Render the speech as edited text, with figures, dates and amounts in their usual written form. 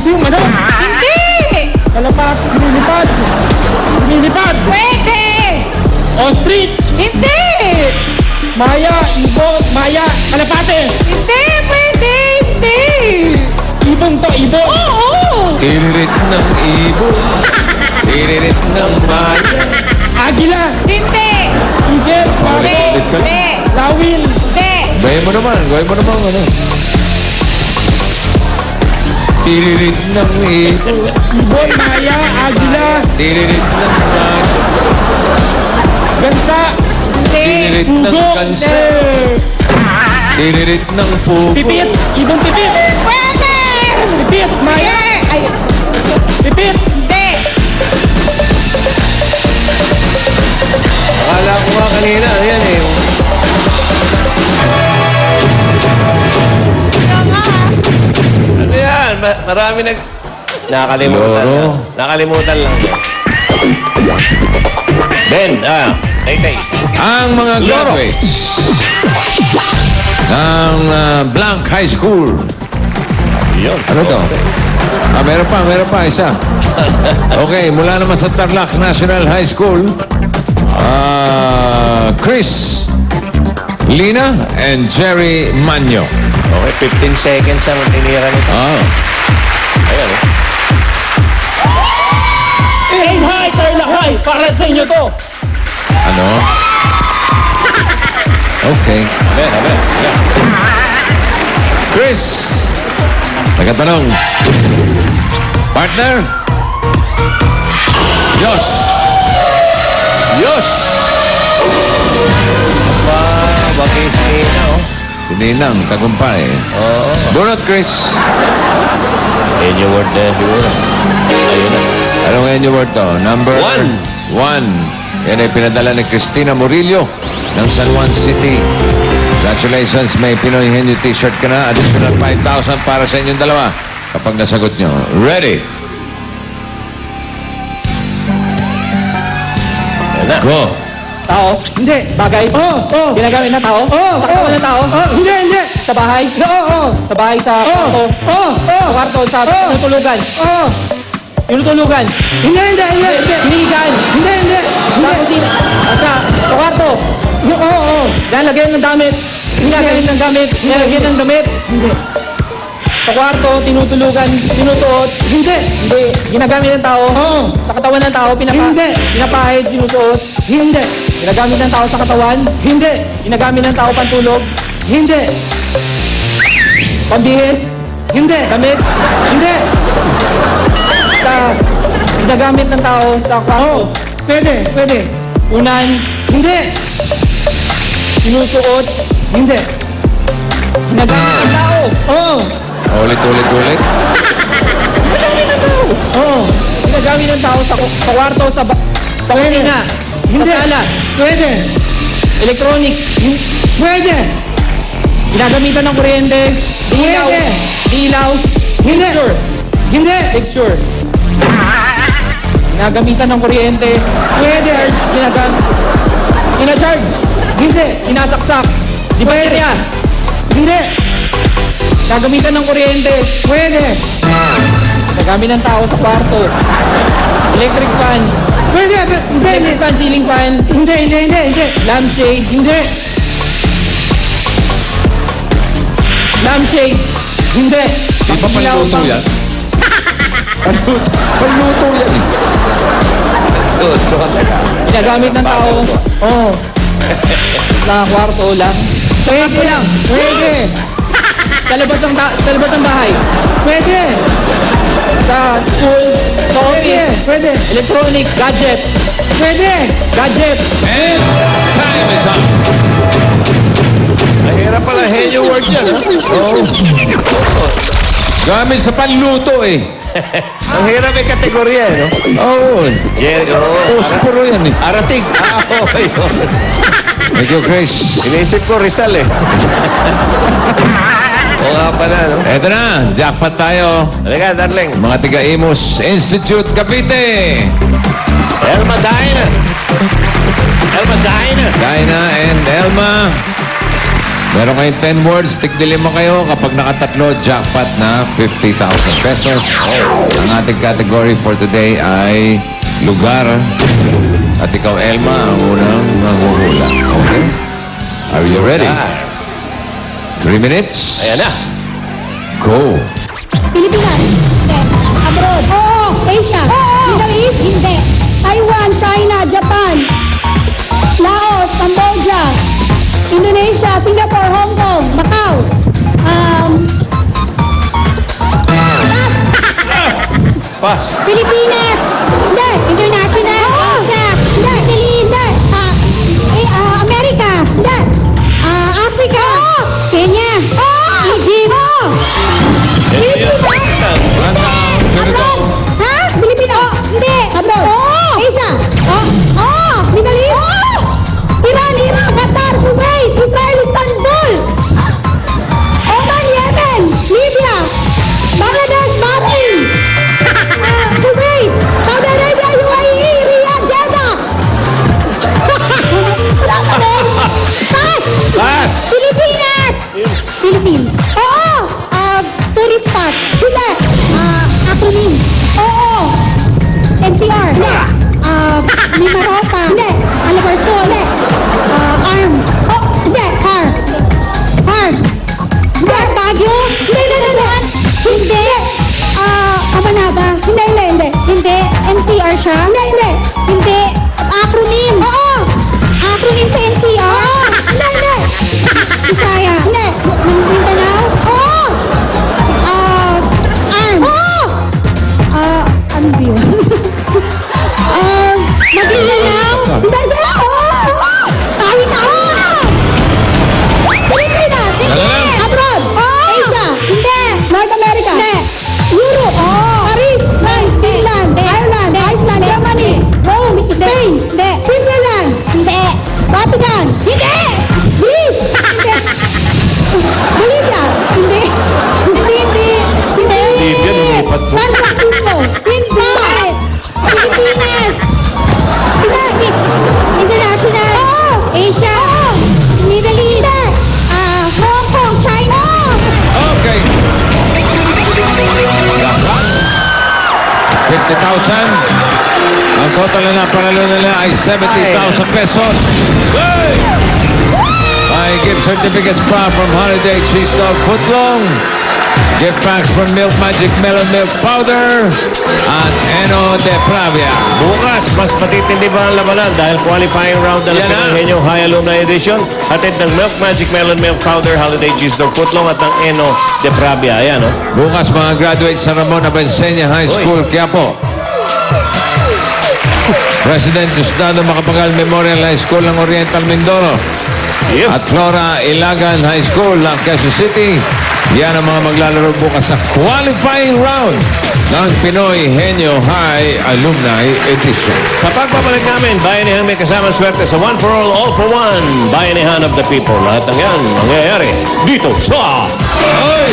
Bilis yung ano? Hindi! Kalapat, lumilipad. Lumilipad. Pwede! Ostrich. Hindi! Maya, ibon, maya, kalapate. Hindi! Pwede! Hindi! Ibon to, ibon. Oo! Tiririt ng ibon. Tiririt ng maya. Agila. Hindi! Eagle, Hindi! bago. Hindi! Lawin. Hindi! Gawin mo naman ano. Tiririt ng ibon. Ibon, maya, agila. Tiririt ng maya. Gansa. Hindi! Tiririt ng Pugo. gansa. Tiririt ng pugo. Pipit. Ibon pipit. Pwede! Pipit, maya. Hindi! Ay, Pipit. hindi! Akala ko nga kanina, yan eh. Ano yan? Marami Nakalimutan Loro. lang. Nakalimutan lang yan. Ben, tay. Ang mga graduates ng Blank High School. Yun. Ano to? Meron pa, isa. Okay, mula naman sa Tarlac National High School, Chris, Lina, and Jerry Manyo. Okay, 15 seconds ang tinira nito. Ayan eh. Aim high, Tarlac High. Para sa inyo to. Ano? Okay. Amen. Yeah. Chris, nagkatanong. Partner? Diyos. Bakit na, oh. Sininang, tagumpay. Oo. Bunot, Chris. Ayun yung word na siguro. Ayun na. Anong ngayon yung word to? Number? One. 1. Yan ay pinadala ni Cristina Murillo ng San Juan City. Congratulations, may Pinoy Henyo t-shirt ka na. Additional 5,000 para sa inyong dalawa kapag nasagot nyo. Ready? Ayun na. Go! Tao? Hindi. Bagay? Oo. Ginagamit na tao? Oo. Sa katawan ng tao? Hindi. Sa bahay? Oo. Sa bahay, sa kwarto? Oo. Sa kwarto, sa tinutulugan? Oo. Tinutulugan? Hindi. Hinihigaan? Hindi. Sa kusina? Sa kwarto? Oo. Lalagyan ng damit? Ginagamit ng gamit? Lalagyan ng damit? Hindi. Sa kwarto, tinutulugan, sinusuot? Hindi. Ginagamit ng tao? Oo. Sa katawan ng tao, pinapahid, sinusuot? Hindi. Ginagamit ng tao sa katawan? Hindi. Ginagamit ng tao pantulog? Hindi. Pambihis? Hindi. Damit? Hindi. Ginagamit ng tao sa kwarto? Pwede. Unan? Hindi. Sinusuot? Hindi. Ginagamit ng tao? Oo. Ulit. Oo. Ginagamit ng tao sa kwarto, sa kusina, sa sala. Pwede. Electronic. Pwede. Ginagamitan ng kuryente. Ilaw. Hindi. Texture. Ginagamitan ng kuryente. Pwede. Ginacharge. Hindi. Sinasaksak. Di ba area? Hindi. Gagamitan ng kuryente. Pwede. Gagamit ng tao sa kwarto. Electric fan. Pwede. Electric fan, ceiling fan. Hindi. Lampshade. Hindi. Lampshade. Hindi. Di ba panluto yan? Panluto yan eh. Ginagamit ng tao. Oo. Sa kwarto lang. Pwede. Sa labas ng bahay. Pwede. Sa school, sa office. Pwede. Electronic, gadget. Pwede. Gadget. And time is up. Mahirap pala henyo word yan, ha? Gamit sa panluto eh. Ang hirap ay kategorya, no? Oo. Jerry, Posporo yan eh. Aratig. Okay. Thank you, Chris. Inisip ko Rizal, eh. Oo nga pala, no? Eto na, jackpot tayo. Halika, darling. Mga tiga-Imus Institute, Cavite. Elma Dina. Dinah and Elma. Meron kayong 10 words, tigdili mo kayo. Kapag nakatatlo, jackpot na 50,000 pesos. Ang ating category for today ay lugar. At ikaw, Elma, ang unang mahuhula. Okay? Are you ready? 3 minutes. Ayan na. Go. Pilipinas. Hindi. Abroad. Oo. Asia. Oo. Middle East. Hindi. Taiwan, China, Japan. Laos, Cambodia. Indonesia, Singapore, Hong Kong, Macau. Pass. Pass. Pilipinas. Hindi. International. Asia. Hindi. Middle East. Hindi. America. Hindi. Africa. Kenya. Egypt. Pilipinas. Abroad. Ha? Pilipinas. Hindi. Abroad. Asia. Middle East. Iran, Iraq, Qatar, Kuwait, Israel, Istanbul. Oman, Yemen, Libya, Bangladesh, Bahrain. Kuwait, Saudi Arabia, UAE, Riyadh, Jeddah. Wala pa rin. Pass. Pass. Pilipinas. Philippines. Oo. Tourist spot. Hindi. Acronym. Oo. NCR. Hindi. Mimaropa. Hindi. Alabarzon. Hindi. Arm. Oh, hindi. Car. Hindi. Baguio. Hindi. Hindi. Kamanaba. Hindi. Hindi. NCR siya. Hindi. Acronym. Oo. Acronym sa NCR. Hindi. Bisaya. Hindi. Mindanao. Oo. Arm. Oo. Ano ba yun? Maguindanao. Hindi. Pilipinas. Hindi. Abroad. Asia. Hindi. North America. Hindi. Europe. Paris. France. Finland. Ireland. Iceland. Germany. Rome. Spain. Hindi. Switzerland. Hindi. Vatican. Hindi. Greece. Hindi. Bolivia. Hindi. Libya, lumipat po. San Francisco. Hindi. Pilipinas. Hindi. International. Asia. Middle East. Hong Kong. China. Okay. 50,000. Ang total na panalo nila ay 70,000 pesos. May gift certificates pa from Holiday Cheese Dog Footlong. Gift packs from Milk Magic Melon Milk Powder at Eno de Pravia. Bukas, mas matitindi pa ang labanan dahil qualifying round na Yan ng na. Pinoy High Alumni Edition. Hatid ng Milk Magic Melon Milk Powder, Holiday Cheese Dog Footlong at ng Eno de Pravia. Ayan, oh. Bukas mga graduates sa Ramon Abencena High School, Quiapo. President Diosdado Macapagal Memorial High School ng Oriental Mindoro. Yep. At Flora Ilagan High School ng Quezon City. Yan ang mga maglalaro bukas sa qualifying round ng Pinoy Henyo High Alumni Edition. Sa pagbabalik namin, bayanihan may kasamang swerte sa One for All for One. Bayanihan of the People. Lahat ng yan mangyayari dito sa... Oy!